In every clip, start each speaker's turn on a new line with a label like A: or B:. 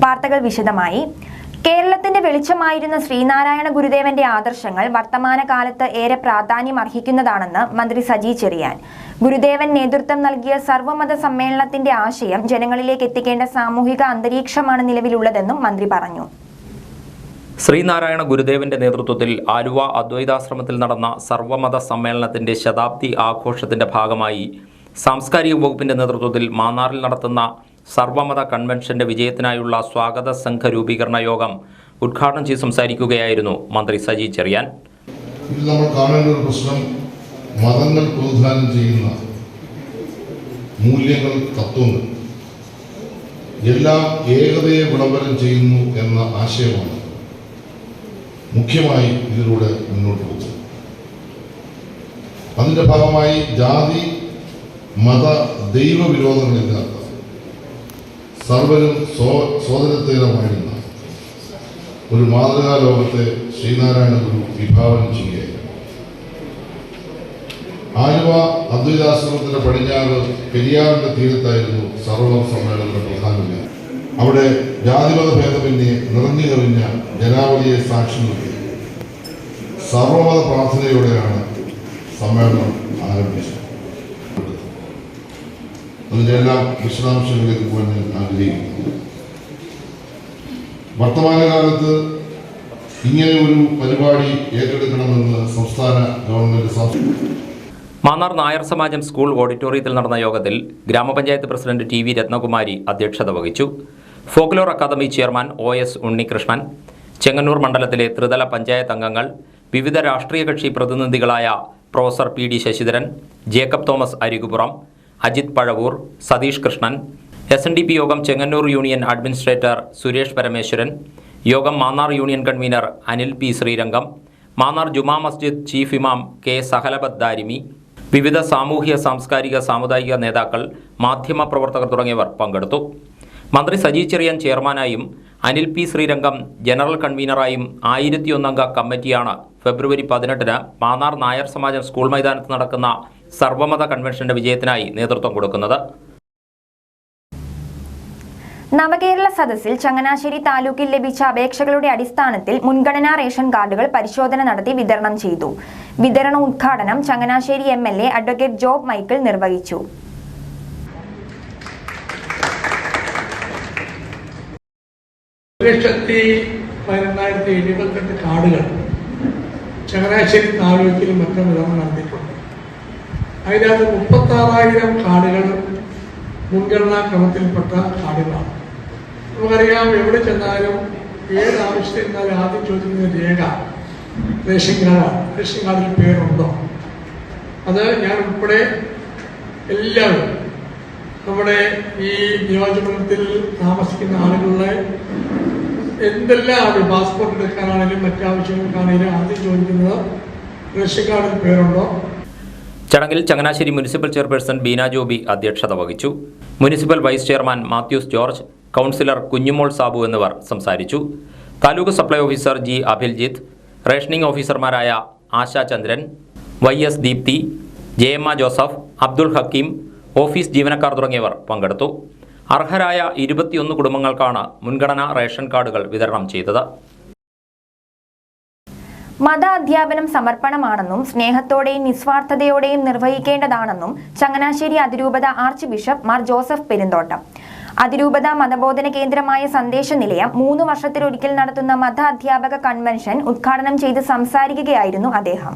A: വാർത്തകൾ വിശദമായി. കേരളത്തിന്റെ വെളിച്ചമായിരുന്ന ശ്രീനാരായണ ഗുരുദേവന്റെ ആദർശങ്ങൾ വർത്തമാനകാലത്ത് ഏറെ പ്രാധാന്യം അർഹിക്കുന്നതാണെന്ന് മന്ത്രി സജി ചെറിയാൻ. ഗുരുദേവൻ നേതൃത്വം നൽകിയ സർവമത സമ്മേളനത്തിന്റെ ആശയം ജനങ്ങളിലേക്ക് എത്തിക്കേണ്ട സാമൂഹിക അന്തരീക്ഷമാണ് നിലവിലുള്ളതെന്നും മന്ത്രി പറഞ്ഞു.
B: ശ്രീനാരായണ ഗുരുദേവന്റെ നേതൃത്വത്തിൽ ആലുവ അദ്വൈതാശ്രമത്തിൽ നടന്ന സർവമത സമ്മേളനത്തിന്റെ ശതാബ്ദി ആഘോഷത്തിന്റെ ഭാഗമായി സാംസ്കാരിക വകുപ്പിന്റെ നേതൃത്വത്തിൽ മാന്നാറിൽ നടത്തുന്ന സർവമത കൺവെൻഷന്റെ വിജയത്തിനായുള്ള സ്വാഗത സംഘ രൂപീകരണ യോഗം ഉദ്ഘാടനം ചെയ്ത് സംസാരിക്കുകയായിരുന്നു മന്ത്രി സജി ചെറിയാൻ.
C: ഇതിൽ നമ്മൾ കാണേണ്ട ഒരു പ്രശ്നം മതങ്ങൾ പ്രതിനിധാനം ചെയ്യുന്ന മൂല്യങ്ങൾ, തത്വങ്ങൾ എല്ലാം ഏകതയെ വിളംബരം ചെയ്യുന്നു എന്ന ആശയമാണ് മുഖ്യമായി ഇതിലൂടെ മുന്നോട്ട് പോകുന്നത്. അതിൻ്റെ ഭാഗമായി ജാതി മത ദൈവ വിരോധങ്ങളില്ലാത്ത സർവരും സോദരത്തേരമായിരുന്ന ഒരു മാതൃകാ ലോകത്തെ ശ്രീനാരായണ ഗുരു വിഭാവനം ചെയ്യുകയായിരുന്നു. ആലുവ അദ്വൈതാശ്രമത്തിന്റെ പടിഞ്ഞാറ് പെരിയാറിന്റെ തീരത്തായിരുന്നു സർവമത സമ്മേളനത്തിന്റെ പ്രധാന വേദി. അവിടെ ജാതിമത ഭേദമന്യേ നിറഞ്ഞു കവിഞ്ഞ ജനാവലിയെ സാക്ഷി നിർത്തി സർവമത പ്രാർത്ഥനയോടെയാണ് സമ്മേളനം ആരംഭിച്ചത്. അതിൻ്റെ എല്ലാം വിശദാംശങ്ങളിലേക്ക് പോകാൻ ഞാൻ ആഗ്രഹിക്കുന്നു. വർത്തമാനകാലത്ത് ഇങ്ങനെ ഒരു പരിപാടി ഏറ്റെടുക്കണമെന്ന് സംസ്ഥാന ഗവൺമെന്റ്
B: മാന്നാർ നായർ സമാജം സ്കൂൾ ഓഡിറ്റോറിയത്തിൽ നടന്ന യോഗത്തിൽ ഗ്രാമപഞ്ചായത്ത് പ്രസിഡന്റ് ടി വി രത്നകുമാരി അധ്യക്ഷത വഹിച്ചു. Folklore academy chairman OS Unnikrishnan, Chengannur മണ്ഡലത്തിലെ ത്രിതല പഞ്ചായത്ത് അംഗങ്ങൾ, വിവിധ രാഷ്ട്രീയ കക്ഷി പ്രതിനിധികളായ professor PD Sasidharan, Jacob Thomas Arikupuram, Ajith Pazhavoor, Satheesh Krishnan, SNDP യോഗം ചെങ്ങന്നൂർ യൂണിയൻ അഡ്മിനിസ്ട്രേറ്റർ സുരേഷ് പരമേശ്വരൻ, യോഗം Mannar union convener Anil P Sreerangam, Mannar ജുമാ മസ്ജിദ് ചീഫ് ഇമാം K സഹലബത്ത് ദാരിമി, വിവിധ സാമൂഹ്യ സാംസ്കാരിക സാമുദായിക നേതാക്കൾ, മാധ്യമ പ്രവർത്തകർ തുടങ്ങിയവർ പങ്കെടുത്തു. മന്ത്രി സജി ചെറിയാൻ ചെയർമാനായും അനിൽ P ശ്രീരംഗം ജനറൽ കൺവീനറായും 1001 അംഗ കമ്മിറ്റിയാണ് ഫെബ്രുവരി 18-ന് മാന്നാർ നായർ സമാജം സ്കൂൾ മൈതാനത്ത് നടക്കുന്ന സർവമത കൺവെൻഷന്റെ വിജയത്തിനായി നേതൃത്വം കൊടുക്കുന്നത്.
A: നവകേരള സദസ്സിൽ ചങ്ങനാശ്ശേരി താലൂക്കിൽ ലഭിച്ച അപേക്ഷകളുടെ അടിസ്ഥാനത്തിൽ മുൻഗണനാ റേഷൻ കാർഡുകൾ പരിശോധന നടത്തി വിതരണം ചെയ്തു. വിതരണ ഉദ്ഘാടനം Changanassery MLA advocate job Michael നിർവഹിച്ചു.
D: കാർഡുകൾ ചങ്ങനാശ്ശേരി താലൂക്കിൽ മറ്റും വിതരണം നടത്തിയിട്ടുണ്ട്. അതിനകത്ത് 36,000 കാർഡുകൾ മുൻഗണനാ ക്രമത്തിൽപ്പെട്ട കാർഡുകളാണ്. നമുക്കറിയാം, എവിടെ ചെന്നാലും ഏത് ആവശ്യത്തിനാലും ആദ്യം ചോദിക്കുന്ന രേഖ റേഷൻ കാർഡാണ്. റേഷൻ കാർഡിൽ പേരുണ്ടോ? അത് ഞാൻ ഉൾപ്പെടെ എല്ലാവരും നമ്മുടെ ഈ നിയോജകമണ്ഡലത്തിൽ താമസിക്കുന്ന ആളുകളുടെ എന്തെല്ലാം പാസ്പോർട്ട് എടുക്കാനാണെങ്കിലും മറ്റാവശ്യങ്ങൾക്കാണെങ്കിലും ആദ്യം ചോദിക്കുന്നത് റേഷൻ കാർഡിൽ പേരുണ്ടോ.
B: ചടങ്ങിൽ ചങ്ങനാശ്ശേരി മുനിസിപ്പൽ ചെയർപേഴ്സൺ ബീന ജോബി അധ്യക്ഷത വഹിച്ചു. Municipal vice chairman Mathews George, councillor Kunjumol Sabu എന്നിവർ സംസാരിച്ചു. Taluk supply officer G Abhiljith, rationing ഓഫീസർമാരായ Asha Chandran, YS Deepthi, JM Joseph, Abdul Hakkim, office ജീവനക്കാർ തുടങ്ങിയവർ പങ്കെടുത്തു. അർഹരായ 21 കുടുംബങ്ങൾക്കാണ് മുൻഗണനാ റേഷൻ കാർഡുകൾ വിതരണം ചെയ്തത്.
A: മത അധ്യാപനം സമർപ്പണമാണെന്നും സ്നേഹത്തോടെയും നിസ്വാർത്ഥതയോടെയും നിർവഹിക്കേണ്ടതാണെന്നും ചങ്ങനാശ്ശേരി അതിരൂപത arch bishop Mar Joseph Perumthottam. അതിരൂപത മതബോധന കേന്ദ്രമായ സന്ദേശ നിലയം 3 വർഷത്തിലൊരിക്കൽ നടത്തുന്ന മത അധ്യാപക കൺവെൻഷൻ ഉദ്ഘാടനം ചെയ്ത് സംസാരിക്കുകയായിരുന്നു അദ്ദേഹം.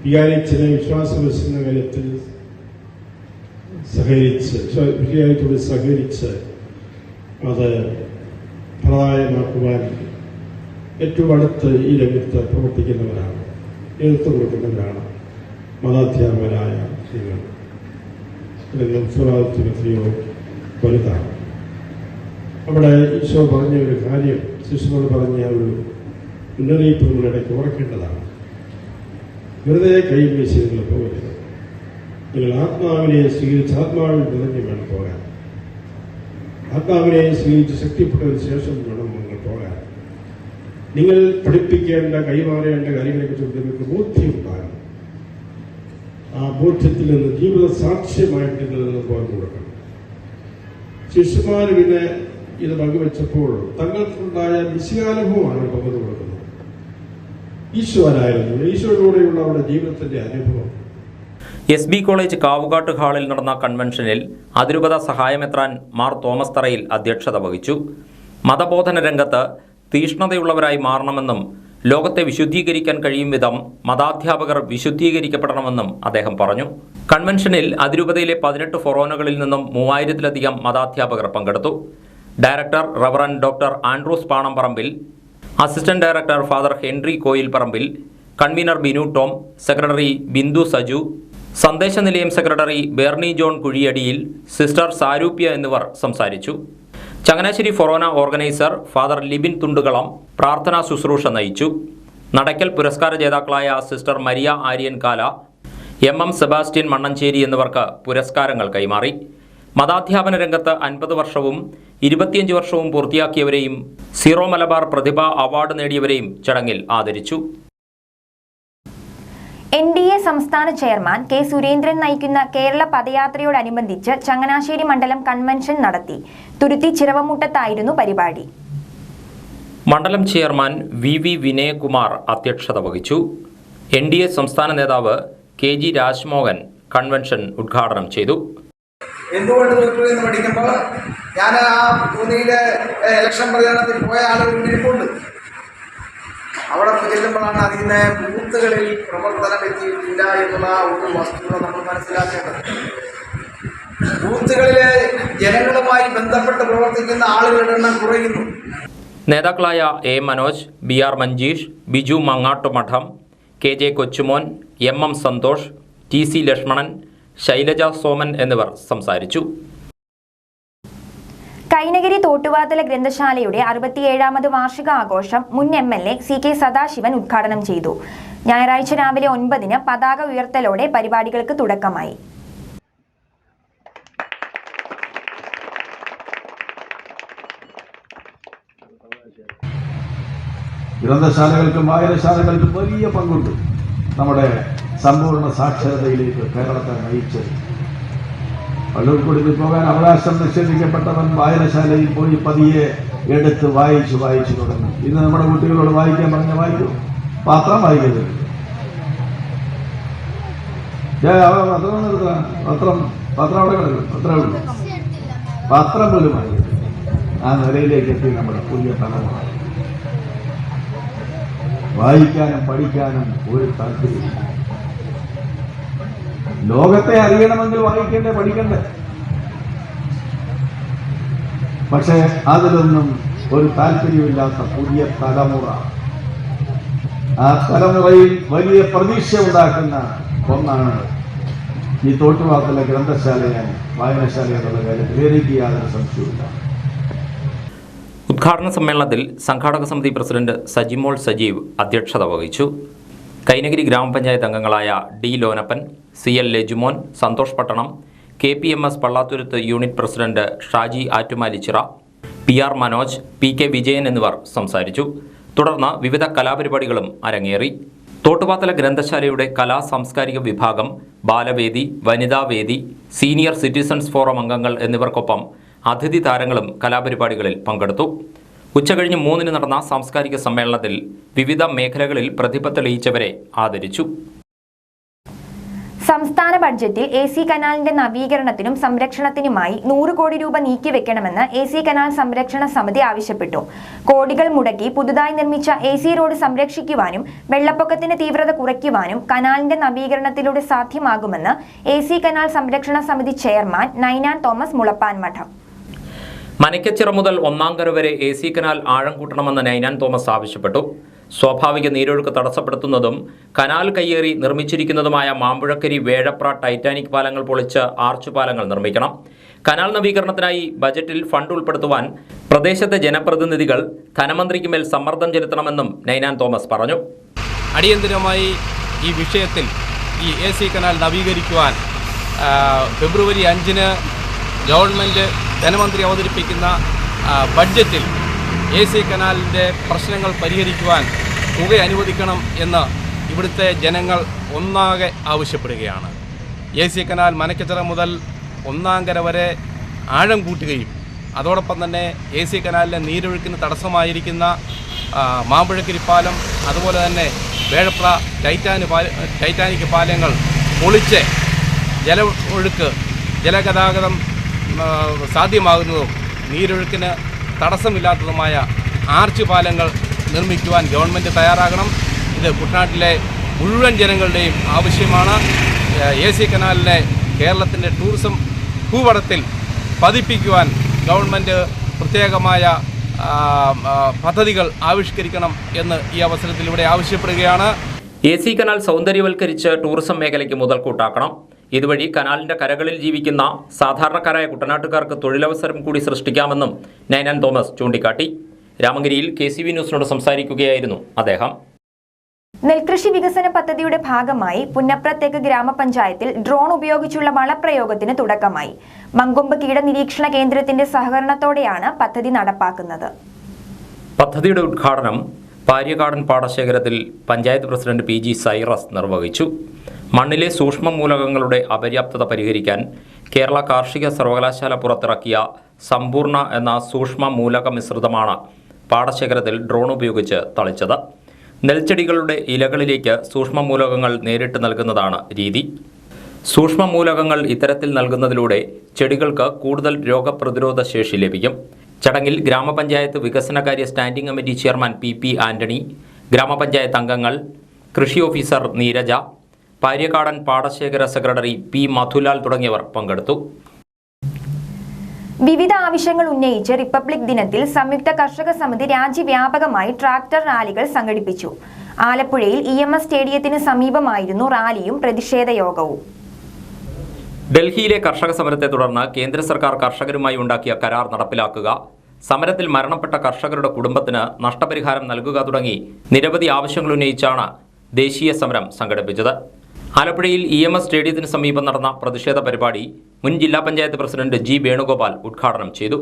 E: വികാരിച്ചതിനെ വിശ്വാസ പ്രശ്ന കാര്യത്തിൽ വികാരിയോട് സഹകരിച്ച് അത് പ്രദായമാക്കുവാൻ ഏറ്റവും അടുത്ത് ഈ രംഗത്ത് പ്രവർത്തിക്കുന്നവരാണ്, നേതൃത്വം കൊടുക്കുന്നവരാണ് മതാധ്യാപകരായ സ്ത്രീകൾ. ഉത്തരവാദിത്വം എത്രയോ വലുതാണ്. അവിടെ ഈശോ പറഞ്ഞ ഒരു കാര്യം, ശിശുക്കളോട് പറഞ്ഞ ഒരു മുന്നറിയിപ്പ് നമ്മളിടയ്ക്ക് ഓർക്കേണ്ടതാണ്. വെറുതെ കൈ വീശി നിങ്ങൾ പോകരുത്. നിങ്ങൾ ആത്മാവിനെ സ്വീകരിച്ച് ആത്മാവിൽ നിറഞ്ഞു വേണം പോകാൻ. ആത്മാവിനെ സ്നേഹിച്ച് ശക്തിപ്പെട്ടതിന് ശേഷം വേണം നിങ്ങൾ പോകാൻ. നിങ്ങൾ പഠിപ്പിക്കേണ്ട കൈമാറേണ്ട കാര്യങ്ങളെക്കുറിച്ച് നിങ്ങൾക്ക് ബോധ്യമുണ്ടാകും. ആ ബോധ്യത്തിൽ നിന്ന് ജീവിത സാക്ഷ്യമായിട്ട് നിങ്ങൾ നിന്ന് പകർന്നു കൊടുക്കണം. ശിഷ്യന്മാർ പിന്നെ ഇത് പങ്കുവെച്ചപ്പോൾ തങ്ങൾക്കുണ്ടായ വിശയാനുഭവമാണ് പകർന്നു കൊടുക്കുന്നത്. ഈശോനായിരുന്നു, ഈശോയിലൂടെയുള്ള അവരുടെ ജീവിതത്തിന്റെ അനുഭവം.
B: SB കോളേജ് കാവുകാട്ട് ഹാളിൽ നടന്ന കൺവെൻഷനിൽ അതിരൂപത സഹായമെത്രാൻ മാർ തോമസ് തറയിൽ അധ്യക്ഷത വഹിച്ചു. മതബോധന രംഗത്ത് തീഷ്ണതയുള്ളവരായി മാറണമെന്നും ലോകത്തെ വിശുദ്ധീകരിക്കാൻ കഴിയും വിധം മതാധ്യാപകർ വിശുദ്ധീകരിക്കപ്പെടണമെന്നും അദ്ദേഹം പറഞ്ഞു. കൺവെൻഷനിൽ അതിരൂപതയിലെ 18 ഫൊറോനകളിൽ നിന്നും 3000-ലധികം മതാധ്യാപകർ പങ്കെടുത്തു. Director reverend doctor Andrews Panamparambil, assistant director father Henry Koyil Parambil, convener Binu Tom, secretary Bindu Saju, സന്ദേശ നിലയം secretary Bernie John Kuzhiyadiyil, sister Saroopya എന്നിവർ സംസാരിച്ചു. Changanassery forane organiser father Libin Thundukalam പ്രാർത്ഥനാ ശുശ്രൂഷ നയിച്ചു. നടക്കൽ പുരസ്കാര ജേതാക്കളായ സിസ്റ്റർ മരിയ ആര്യൻ കാല, MM സെബാസ്റ്റ്യൻ മണ്ണഞ്ചേരി എന്നിവർക്ക് പുരസ്കാരങ്ങൾ കൈമാറി. മതാധ്യാപന രംഗത്ത് 50 വർഷവും 25 വർഷവും പൂർത്തിയാക്കിയവരെയും സീറോ മലബാർ പ്രതിഭ അവാർഡ് നേടിയവരെയും ചടങ്ങിൽ ആദരിച്ചു.
A: NDA സംസ്ഥാന ചെയർമാൻ കെ സുരേന്ദ്രൻ നയിക്കുന്ന കേരള പദയാത്രയോടനുബന്ധിച്ച് ചങ്ങനാശ്ശേരി മണ്ഡലം കൺവെൻഷൻ നടത്തി. തുരുത്തി ചിറവമുട്ടത്തായിരുന്നു പരിപാടി.
B: മണ്ഡലം ചെയർമാൻ VV വിനയകുമാർ അധ്യക്ഷത വഹിച്ചു. NDA സംസ്ഥാന നേതാവ് KG രാജ്മോഹൻ കൺവെൻഷൻ ഉദ്ഘാടനം ചെയ്തു.
F: എന്തുകൊണ്ട് തോറ്റു എന്ന് പഠിക്കുമ്പോൾ ഞാൻ ആ ഭൂമിയിലെ ഇലക്ഷൻ പ്രചാരണത്തിൽ പോയ ആളുകൾ ഇരിപ്പുണ്ട്. അവിടെ ചെല്ലുമ്പോഴാണ് അതിന് ബൂത്തുകളിൽ പ്രവർത്തനം എത്തിയിട്ടില്ല എന്നുള്ള ഒരു വസ്തുത നമ്മൾ മനസ്സിലാക്കേണ്ടത്. ബൂത്തുകളിലെ ജനങ്ങളുമായി ബന്ധപ്പെട്ട് പ്രവർത്തിക്കുന്ന ആളുകളുടെ എണ്ണം കുറയുന്നു.
B: നേതാക്കളായ A Manoj, BR Manjeesh, Biju മങ്ങാട്ടുമഠം, KJ Kochumon, MM Santhosh, TC Lakshmanan, Shailaja Soman എന്നിവർ സംസാരിച്ചു.
A: കൈനഗിരി തോട്ടുവാതല ഗ്രന്ഥശാലയുടെ 67ാമത് വാർഷികാഘോഷം മുൻ MLA CK സദാശിവൻ ഉദ്ഘാടനം ചെയ്തു. ഞായറാഴ്ച രാവിലെ 9-ന് പതാക ഉയർത്തലോടെ പരിപാടികൾക്ക് തുടക്കമായി.
G: ഗ്രന്ഥശാലകൾക്കും വായനശാലകൾക്കും വലിയ പങ്കുണ്ട്. നമ്മുടെ സമ്പൂർണ്ണ സാക്ഷരതയിലേക്ക് കേരളത്തെ നയിച്ചത്. പള്ളിക്കൂടത്തിൽ പോകാൻ അവകാശം നിഷേധിക്കപ്പെട്ടവൻ വായനശാലയിൽ പോയി പതിയെ എടുത്ത് വായിച്ചു തുടങ്ങും. ഇന്ന് നമ്മുടെ കുട്ടികളോട് വായിക്കാൻ പറഞ്ഞ വായിക്കും, പത്രം വായിക്കരുത്. പത്രം അവിടെ കിടക്കും, അത്രേ ഉള്ളൂ. പത്രം പോലും വായിക്കരുത്. ആ നിലയിലേക്ക് എത്തി നമ്മുടെ പുതിയ തലമുറ. വായിക്കാനും പഠിക്കാനും ഒരു താല്പര്യമില്ല. ലോകത്തെ അറിയണമെങ്കിൽ വായിക്കണ്ടേ, പഠിക്കണ്ടേ? പക്ഷേ അതിലൊന്നും ഒരു താല്പര്യമില്ലാത്ത പുതിയ തലമുറ. ആ തലമുറയിൽ വലിയ പ്രതീക്ഷ ഉണ്ടാക്കുന്ന ഒന്നാണ് ഈ തോട്ടുവാത്തിലെ ഗ്രന്ഥശാലയാണ്, വായനശാല എന്നുള്ള കാര്യത്തിൽ എനിക്ക് യാതൊരു സംശയമില്ല.
B: ഉദ്ഘാടന സമ്മേളനത്തിൽ സംഘാടക സമിതി പ്രസിഡന്റ് സജിമോൾ സജീവ് അധ്യക്ഷത വഹിച്ചു. കൈനഗിരി ഗ്രാമപഞ്ചായത്ത് അംഗങ്ങളായ D Lonappan, CL Lajumon, Santhosh Pattanam, KPMS Pallathuruthu unit president Shaji Attumalichira, PR Manoj, PK Vijayan എന്നിവർ സംസാരിച്ചു. തുടർന്ന് വിവിധ കലാപരിപാടികളും അരങ്ങേറി. തോട്ടുപാത്തല ഗ്രന്ഥശാലയുടെ കലാ സാംസ്കാരിക വിഭാഗം, ബാലവേദി, വനിതാവേദി, സീനിയർ സിറ്റിസൺസ് ഫോറം അംഗങ്ങൾ എന്നിവർക്കൊപ്പം അതിഥി താരങ്ങളും കലാപരിപാടികളിൽ പങ്കെടുത്തു. ഉച്ചകഴിഞ്ഞ് 3-ന് നടന്ന സാംസ്കാരിക സമ്മേളനത്തിൽ വിവിധ മേഖലകളിൽ പ്രതിഭ തെളിയിച്ചവരെ ആദരിച്ചു.
A: സംസ്ഥാന ബഡ്ജറ്റിൽ AC കനാലിന്റെ നവീകരണത്തിനും സംരക്ഷണത്തിനുമായി 100 കോടി രൂപ നീക്കിവെക്കണമെന്ന് AC കനാൽ സംരക്ഷണ സമിതി ആവശ്യപ്പെട്ടു. കോടികൾ മുടക്കി പുതുതായി നിർമ്മിച്ച AC റോഡ് സംരക്ഷിക്കുവാനും വെള്ളപ്പൊക്കത്തിന്റെ തീവ്രത കുറയ്ക്കുവാനും കനാലിന്റെ നവീകരണത്തിലൂടെ സാധ്യമാകുമെന്ന് AC കനാൽ സംരക്ഷണ സമിതി ചെയർമാൻ നൈനാൻ തോമസ് മുളപ്പാൻ മഠം.
B: മനക്കച്ചിറ മുതൽ ഒന്നാംകര വരെ AC കനാൽ ആഴം കൂട്ടണമെന്ന് നൈനാൻ തോമസ് ആവശ്യപ്പെട്ടു. സ്വാഭാവിക നീരൊഴുക്ക് തടസ്സപ്പെടുത്തുന്നതും കനാൽ കയ്യേറി നിർമ്മിച്ചിരിക്കുന്നതുമായ മാമ്പുഴക്കരി വേഴപ്ര ടൈറ്റാനിക് പാലങ്ങൾ പൊളിച്ച് ആർച്ച് പാലങ്ങൾ നിർമ്മിക്കണം. കനാൽ നവീകരണത്തിനായി ബജറ്റിൽ ഫണ്ട് ഉൾപ്പെടുത്തുവാൻ പ്രദേശത്തെ ജനപ്രതിനിധികൾ ധനമന്ത്രിക്ക് മേൽ സമ്മർദ്ദം ചെലുത്തണമെന്നും നൈനാൻ തോമസ് പറഞ്ഞു.
H: അടിയന്തരമായി ഈ വിഷയത്തിൽ ഈ AC കനാൽ നവീകരിക്കുവാൻ ഫെബ്രുവരി 5-ന് ഗവൺമെൻറ് ധനമന്ത്രി അവതരിപ്പിക്കുന്ന ബഡ്ജറ്റിൽ AC കനാലിൻ്റെ പ്രശ്നങ്ങൾ പരിഹരിക്കുവാൻ തുക അനുവദിക്കണം എന്ന് ഇവിടുത്തെ ജനങ്ങൾ ഒന്നാകെ ആവശ്യപ്പെടുകയാണ്. AC കനാൽ മനക്കച്ചിറ മുതൽ ഒന്നാങ്കര വരെ ആഴം കൂട്ടുകയും അതോടൊപ്പം തന്നെ AC കനാലിലെ നീരൊഴുക്കിന് തടസ്സമായിരിക്കുന്ന മാമ്പഴക്കിരി പാലം, അതുപോലെ തന്നെ വേഴപ്ര ടൈറ്റാനിക് പാലങ്ങൾ പൊളിച്ച് ജലഗതാഗതം സാധ്യമാകുന്നതും നീരൊഴുക്കിന് തടസ്സമില്ലാത്തതുമായ ആർച്ച് പാലങ്ങൾ നിർമ്മിക്കുവാൻ ഗവൺമെൻറ് തയ്യാറാകണം. ഇത് കുട്ടനാട്ടിലെ മുഴുവൻ ജനങ്ങളുടെയും ആവശ്യമാണ്. AC കനാലിനെ കേരളത്തിൻ്റെ ടൂറിസം ഭൂപടത്തിൽ പതിപ്പിക്കുവാൻ ഗവൺമെൻറ് പ്രത്യേകമായ പദ്ധതികൾ ആവിഷ്കരിക്കണം എന്ന് ഈ അവസരത്തിലൂടെ ആവശ്യപ്പെടുകയാണ്.
B: AC കനാൽ സൗന്ദര്യവൽക്കരിച്ച് ടൂറിസം മേഖലയ്ക്ക് മുതൽക്കൂട്ടാക്കണം. ഇതുവഴി കനാലിന്റെ കരകളിൽ ജീവിക്കുന്ന സാധാരണക്കാരായ കുട്ടനാട്ടുകാർക്ക് തൊഴിലവസരം കൂടി സൃഷ്ടിക്കാമെന്നും നൈനാൻ തോമസ് ചൂണ്ടിക്കാട്ടി. രാമങ്കരിയിൽ KCV ന്യൂസിനോട് സംസാരിക്കുകയായിരുന്നു അദ്ദേഹം.
A: നെൽകൃഷി വികസന പദ്ധതിയുടെ ഭാഗമായി പുന്നപ്ര ഗ്രാമപഞ്ചായത്തിൽ ഡ്രോൺ ഉപയോഗിച്ചുള്ള വളപ്രയോഗത്തിന് തുടക്കമായി. മങ്കൊമ്പ് കീട നിരീക്ഷണ കേന്ദ്രത്തിന്റെ സഹകരണത്തോടെയാണ് പദ്ധതി നടപ്പാക്കുന്നത്.
B: പദ്ധതിയുടെ ഉദ്ഘാടനം പാര്യകാടൻ പാടശേഖരത്തിൽ പഞ്ചായത്ത് പ്രസിഡന്റ് PG സൈറസ് നിർവഹിച്ചു. മണ്ണിലെ സൂക്ഷ്മ മൂലകങ്ങളുടെ അപര്യാപ്തത പരിഹരിക്കാൻ കേരള കാർഷിക സർവകലാശാല പുറത്തിറക്കിയ സമ്പൂർണ്ണ എന്ന സൂക്ഷ്മ മൂലക മിശ്രിതമാണ് പാടശേഖരത്തിൽ ഡ്രോൺ ഉപയോഗിച്ച് തളിച്ചത്. നെൽച്ചെടികളുടെ ഇലകളിലേക്ക് സൂക്ഷ്മ മൂലകങ്ങൾ നേരിട്ട് നൽകുന്നതാണ് രീതി. സൂക്ഷ്മ മൂലകങ്ങൾ ഇത്തരത്തിൽ നൽകുന്നതിലൂടെ ചെടികൾക്ക് കൂടുതൽ രോഗപ്രതിരോധ ശേഷി ലഭിക്കും. ചടങ്ങിൽ ഗ്രാമപഞ്ചായത്ത് വികസനകാര്യ standing committee chairman PP Antony, ഗ്രാമപഞ്ചായത്ത് അംഗങ്ങൾ, കൃഷി ഓഫീസർ നീരജ, പാര്യകാടൻ പാടശേഖര സെക്രട്ടറി P മധുലാൽ തുടങ്ങിയവർ പങ്കെടുത്തു.
A: വിവിധ ആവശ്യങ്ങൾ ഉന്നയിച്ച് റിപ്പബ്ലിക് ദിനത്തിൽ സംയുക്ത കർഷക സമിതി രാജ്യവ്യാപകമായി ട്രാക്ടർ റാലികൾ സംഘടിപ്പിച്ചു. ആലപ്പുഴയിൽ EMS സ്റ്റേഡിയത്തിന് സമീപമായിരുന്നു റാലിയും പ്രതിഷേധ യോഗവും.
B: ഡൽഹിയിലെ കർഷക സമരത്തെ തുടർന്ന് കേന്ദ്ര സർക്കാർ കർഷകരുമായി ഉണ്ടാക്കിയ കരാർ നടപ്പിലാക്കുക, സമരത്തിൽ മരണപ്പെട്ട കർഷകരുടെ കുടുംബത്തിന് നഷ്ടപരിഹാരം നൽകുക തുടങ്ങി നിരവധി ആവശ്യങ്ങൾ ഉന്നയിച്ചാണ് ദേശീയ സമരം സംഘടിപ്പിച്ചത്. ആലപ്പുഴയിൽ EMS സ്റ്റേഡിയത്തിന് സമീപം നടന്ന പ്രതിഷേധ പരിപാടി മുൻ ജില്ലാ പഞ്ചായത്ത് പ്രസിഡന്റ് G വേണുഗോപാൽ ഉദ്ഘാടനം ചെയ്തു.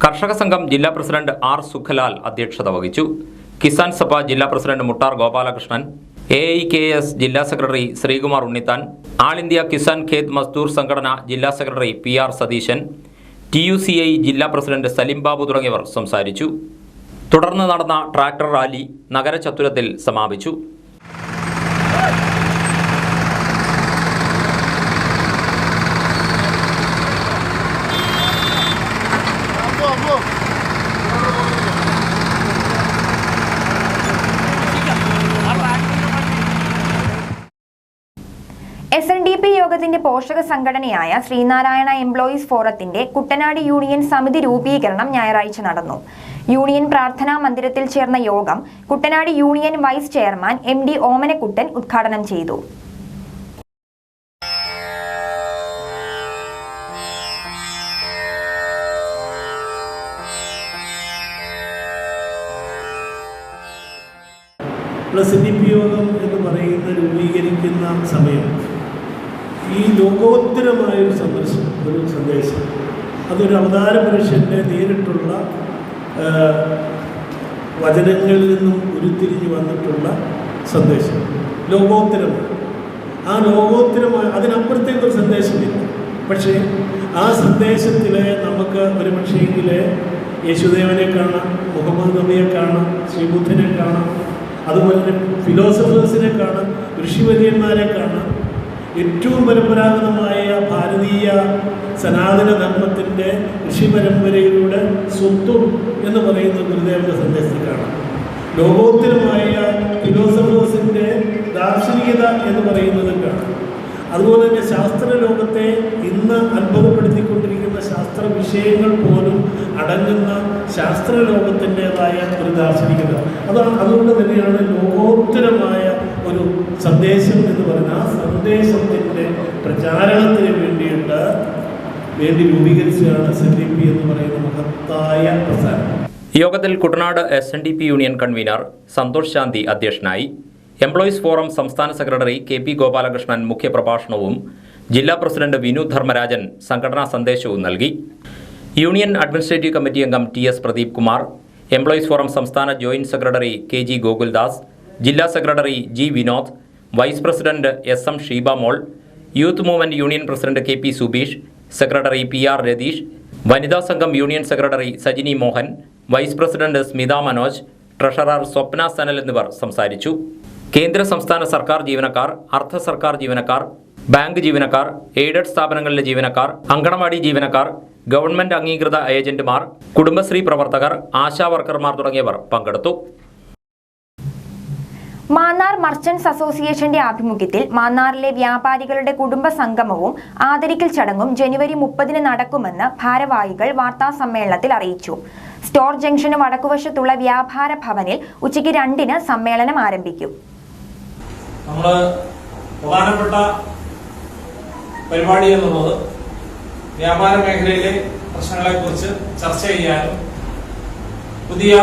B: കർഷക സംഘം ജില്ലാ പ്രസിഡന്റ് R സുഖലാൽ അധ്യക്ഷത വഹിച്ചു. കിസാൻ സഭ ജില്ലാ പ്രസിഡന്റ് മുട്ടാർ ഗോപാലകൃഷ്ണൻ, AIKS ജില്ലാ സെക്രട്ടറി ശ്രീകുമാർ ഉണ്ണിത്താൻ, ആൾ ഇന്ത്യ കിസാൻ ഖേത് മസ്ദൂർ സംഘടന ജില്ലാ സെക്രട്ടറി PR സതീശൻ, TUCI ജില്ലാ പ്രസിഡന്റ് സലിം ബാബു തുടങ്ങിയവർ സംസാരിച്ചു. തുടർന്ന് നടന്ന ട്രാക്ടർ റാലി നഗര ചത്തുരത്തിൽ സമാപിച്ചു.
A: SNDP യോഗത്തിന്റെ പോഷക സംഘടനയായ ശ്രീനാരായണ എംപ്ലോയീസ് ഫോറത്തിന്റെ കുട്ടനാട് യൂണിയൻ സമിതി രൂപീകരണം ഞായറാഴ്ച നടന്നു. യൂണിയൻ പ്രാർത്ഥനാ മന്ദിരത്തിൽ ചേർന്ന യോഗം Kuttanad union vice chairman MD Omanakuttan ഉദ്ഘാടനം ചെയ്തു.
E: SNDP യോഗം എന്ന് പറയുന്ന രൂപീകരിക്കുന്ന സമയം ഈ ലോകോത്തരമായൊരു സന്ദേശം അതൊരു അവതാര പുരുഷൻ്റെ നേരിട്ടുള്ള വചനങ്ങളിൽ നിന്നും ഉരുത്തിരിഞ്ഞു വന്നിട്ടുള്ള സന്ദേശം ലോകോത്തരമാണ്. ആ ലോകോത്തരമായ അതിനപ്പുറത്തേക്കൊരു സന്ദേശമില്ല. പക്ഷേ ആ സന്ദേശത്തിൽ നമുക്ക് ഒരു പക്ഷേങ്കിൽ യേശുദേവനെ കാണാം, മുഹമ്മദ് നബിയെ കാണാം, ശ്രീബുദ്ധനെ കാണാം, അതുപോലെ തന്നെ ഫിലോസഫേഴ്സിനെ കാണാം, ഋഷിവര്യന്മാരെ കാണാം. ഏറ്റവും പരമ്പരാഗതമായ ഭാരതീയ സനാതന ധർമ്മത്തിൻ്റെ ഋഷിപരമ്പരയിലൂടെ സ്വത്വം എന്ന് പറയുന്ന ഗുരുദേവന്റെ സന്ദേശത്തിൽ കാണാം. ലോകോത്തരമായ ഫിലോസഫേഴ്സിൻ്റെ ദാർശനികത എന്ന് പറയുന്നത് കാണാം. അതുപോലെ തന്നെ ശാസ്ത്രലോകത്തെ ഇന്ന് അത്ഭുതപ്പെടുത്തിക്കൊണ്ടിരിക്കുന്ന ശാസ്ത്ര വിഷയങ്ങൾ പോലും അടങ്ങുന്ന ശാസ്ത്രലോകത്തിൻ്റെതായ ഒരു ദാർശനികത. അതുകൊണ്ട് തന്നെയാണ് ലോകോത്തരമായ ഒരു സന്ദേശം എന്ന് പറയുന്നത്. ആ സന്ദേശത്തിൻ്റെ പ്രചാരണത്തിന് വേണ്ടി രൂപീകരിച്ചതാണ് SNDP എന്ന് പറയുന്ന മഹത്തായ പ്രസ്ഥാനം.
B: യോഗത്തിൽ Kuttanad SNDP union convener Santhosh Shanti അധ്യക്ഷനായി. എംപ്ലോയീസ് ഫോറം സംസ്ഥാന സെക്രട്ടറി KP ഗോപാലകൃഷ്ണൻ മുഖ്യപ്രഭാഷണവും ജില്ലാ പ്രസിഡന്റ് വിനു ധർമ്മരാജൻ സംഘടനാ സന്ദേശവും നൽകി. യൂണിയൻ അഡ്മിനിസ്ട്രേറ്റീവ് കമ്മിറ്റി അംഗം TS Pradeep Kumar, employees forum സംസ്ഥാന ജോയിന്റ് സെക്രട്ടറി KG ഗോകുൽദാസ്, ജില്ലാ secretary G Vinod, vice president SM Sheeba Mol, youth movement union president KP Subeesh, secretary PR Ratheesh, വനിതാ സംഘം union secretary Sajini Mohan, vice president Smitha Manoj, treasurer Swapna Sanal എന്നിവർ സംസാരിച്ചു. കേന്ദ്ര സംസ്ഥാന സർക്കാർ ജീവനക്കാർ, അർദ്ധ സർക്കാർ ജീവനക്കാർ, ബാങ്ക് ജീവനക്കാർ, എയ്ഡഡ് സ്ഥാപനങ്ങളിലെ ജീവനക്കാർ, അങ്കണവാടി ജീവനക്കാർ, ഗവൺമെന്റ് അംഗീകൃത ഏജന്റുമാർ, കുടുംബശ്രീ പ്രവർത്തകർ, ആശാ വർക്കർമാർ തുടങ്ങിയവർ പങ്കെടുത്തു.
A: മാന്നാർ മർച്ചന്റ്സ് അസോസിയേഷന്റെ ആഭിമുഖ്യത്തിൽ മാന്നാറിലെ വ്യാപാരികളുടെ കുടുംബ സംഗമവും ആദരിക്കൽ ചടങ്ങും ജനുവരി 30 നടക്കുമെന്ന് ഭാരവാഹികൾ വാർത്താസമ്മേളനത്തിൽ അറിയിച്ചു. സ്റ്റോർ ജംഗ്ഷന് വടക്കുവശത്തുള്ള വ്യാപാര ഭവനിൽ ഉച്ചയ്ക്ക് 2 സമ്മേളനം ആരംഭിക്കും.
I: നമ്മൾ പ്രധാനപ്പെട്ട പരിപാടി എന്നുള്ളത് വ്യാപാര മേഖലയിലെ പ്രശ്നങ്ങളെക്കുറിച്ച് ചർച്ച ചെയ്യാനും പുതിയ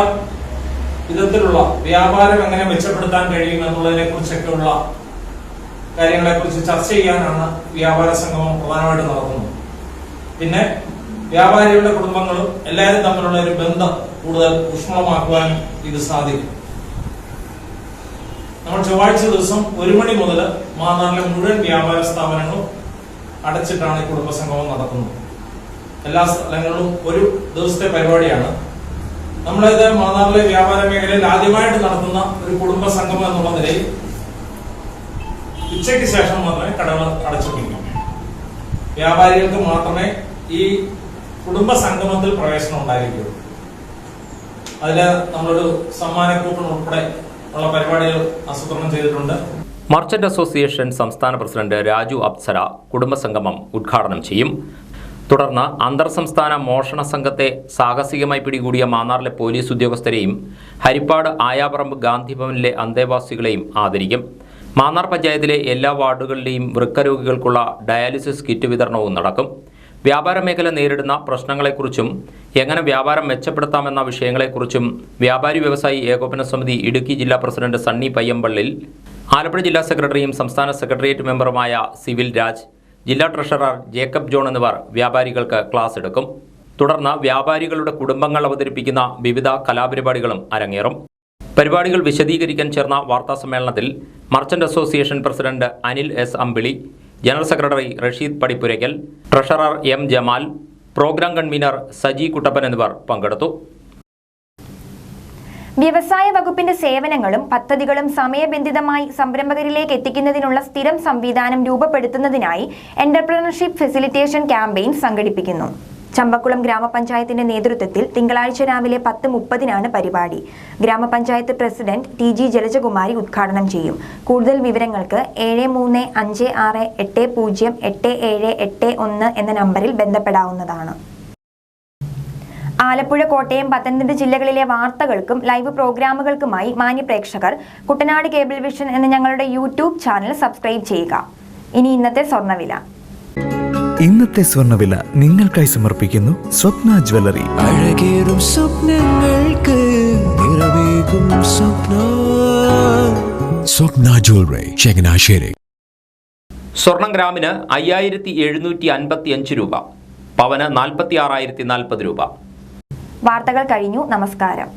I: വിധത്തിലുള്ള വ്യാപാരം എങ്ങനെ മെച്ചപ്പെടുത്താൻ കഴിയും എന്നുള്ളതിനെ കുറിച്ചൊക്കെയുള്ള കാര്യങ്ങളെക്കുറിച്ച് ചർച്ച ചെയ്യാനാണ് വ്യാപാര സംഗമം പ്രധാനമായിട്ട് നടത്തുന്നത്. പിന്നെ വ്യാപാരികളുടെ കുടുംബങ്ങളും എല്ലാവരും തമ്മിലുള്ള ഒരു ബന്ധം കൂടുതൽ ഊഷ്മളമാക്കുവാൻ ഇത് സാധിക്കും. നമ്മൾ ചൊവ്വാഴ്ച ദിവസം 1 മണി മുതൽ മാന്നാറിലെ മുഴുവൻ വ്യാപാര സ്ഥാപനങ്ങളും അടച്ചിട്ടാണ് ഈ കുടുംബസംഗമം നടത്തുന്നത്. എല്ലാ സ്ഥലങ്ങളിലും ഒരു ദിവസത്തെ പരിപാടിയാണ്. നമ്മളിത് മാന്നാറിലെ വ്യാപാര മേഖലയിൽ ആദ്യമായിട്ട് നടത്തുന്ന ഒരു കുടുംബ സംഗമം എന്നുള്ള നിലയിൽ ഉച്ചയ്ക്ക് ശേഷം മാത്രമേ കടകൾ അടച്ചിട്ടിരിക്കൂ. വ്യാപാരികൾക്ക് മാത്രമേ ഈ കുടുംബ സംഗമത്തിൽ പ്രവേശനം ഉണ്ടായിരിക്കുള്ളൂ. അതില് നമ്മളൊരു സമ്മാന കൂപ്പൺ ഉൾപ്പെടെ ഉള്ള പരിപാടികൾ ആസൂത്രണം ചെയ്തിട്ടുണ്ട്.
B: മർച്ചന്റ് അസോസിയേഷൻ സംസ്ഥാന പ്രസിഡന്റ് രാജു അപ്സര കുടുംബസംഗമം ഉദ്ഘാടനം ചെയ്യും. തുടർന്ന് അന്തർ സംസ്ഥാന മോഷണ സംഘത്തെ സാഹസികമായി പിടികൂടിയ മാന്നാറിലെ പോലീസ് ഉദ്യോഗസ്ഥരെയും ഹരിപ്പാട് ആയാപറമ്പ് ഗാന്ധിഭവനിലെ അന്തേവാസികളെയും ആദരിക്കും. മാന്നാർ പഞ്ചായത്തിലെ എല്ലാ വാർഡുകളിലെയും വൃക്കരോഗികൾക്കുള്ള ഡയാലിസിസ് കിറ്റ് വിതരണവും നടക്കും. വ്യാപാര മേഖല നേരിടുന്ന പ്രശ്നങ്ങളെക്കുറിച്ചും എങ്ങനെ വ്യാപാരം മെച്ചപ്പെടുത്താമെന്ന വിഷയങ്ങളെക്കുറിച്ചും വ്യാപാരി വ്യവസായി ഏകോപന സമിതി ഇടുക്കി ജില്ലാ പ്രസിഡന്റ് സണ്ണി പയ്യമ്പള്ളിൽ, ആലപ്പുഴ ജില്ലാ സെക്രട്ടറിയും സംസ്ഥാന സെക്രട്ടേറിയറ്റ് മെമ്പറുമായ സിവിൽ രാജ്, ജില്ലാ ട്രഷറർ ജേക്കബ് ജോൺ എന്നിവർ വ്യാപാരികൾക്ക് ക്ലാസ് എടുക്കും. തുടർന്ന് വ്യാപാരികളുടെ കുടുംബങ്ങൾ അവതരിപ്പിക്കുന്ന വിവിധ കലാപരിപാടികളും അരങ്ങേറും. പരിപാടികൾ വിശദീകരിക്കാൻ ചേർന്ന വാർത്താസമ്മേളനത്തിൽ merchant association president Anil S Ambili, general secretary Rasheed Padippurakkal, treasurer M Jamal, programme convener Saji Kuttappan എന്നിവർ പങ്കെടുത്തു.
A: വ്യവസായ വകുപ്പിന്റെ സേവനങ്ങളും പദ്ധതികളും സമയബന്ധിതമായി സംരംഭകരിലേക്ക് എത്തിക്കുന്നതിനുള്ള സ്ഥിരം സംവിധാനം രൂപപ്പെടുത്തുന്നതിനായി എന്റർപ്രണർഷിപ്പ് ഫെസിലിറ്റേഷൻ ക്യാമ്പയിൻ സംഘടിപ്പിക്കുന്നു. ചമ്പക്കുളം ഗ്രാമപഞ്ചായത്തിന്റെ നേതൃത്വത്തിൽ തിങ്കളാഴ്ച രാവിലെ 10:30 പരിപാടി. ഗ്രാമപഞ്ചായത്ത് പ്രസിഡന്റ് TG ജലജകുമാരി ഉദ്ഘാടനം ചെയ്യും. കൂടുതൽ വിവരങ്ങൾക്ക് 7356808781 എന്ന നമ്പറിൽ ബന്ധപ്പെടാവുന്നതാണ്. ആലപ്പുഴ, കോട്ടയം, പത്തനംതിട്ട ജില്ലകളിലെ വാർത്തകൾക്കും ലൈവ് പ്രോഗ്രാമുകൾക്കുമായി മാന്യപ്രേക്ഷകർ കുട്ടനാട് കേബിൾ വിഷൻ എന്ന ഞങ്ങളുടെ യൂട്യൂബ് ചാനൽ സബ്സ്ക്രൈബ് ചെയ്യുക. ഇനി ഇന്നത്തെ സ്വർണ്ണവില.
J: ഇന്നത്തെ സ്വർണ്ണവില നിങ്ങൾക്കായി സമർപ്പിക്കുന്നു സ്വപ്ന ജ്വല്ലറി. അഴകേറും സ്വപ്നങ്ങൾക്ക് നിറവേകും സ്വപ്ന ജ്വല്ലറി, ചങ്ങനാശ്ശേരി.
B: സ്വർണം ഗ്രാമിന് 5755 രൂപ, പവന് 46,040 രൂപ.
A: വാർത്തകൾ കഴിഞ്ഞു. നമസ്കാരം.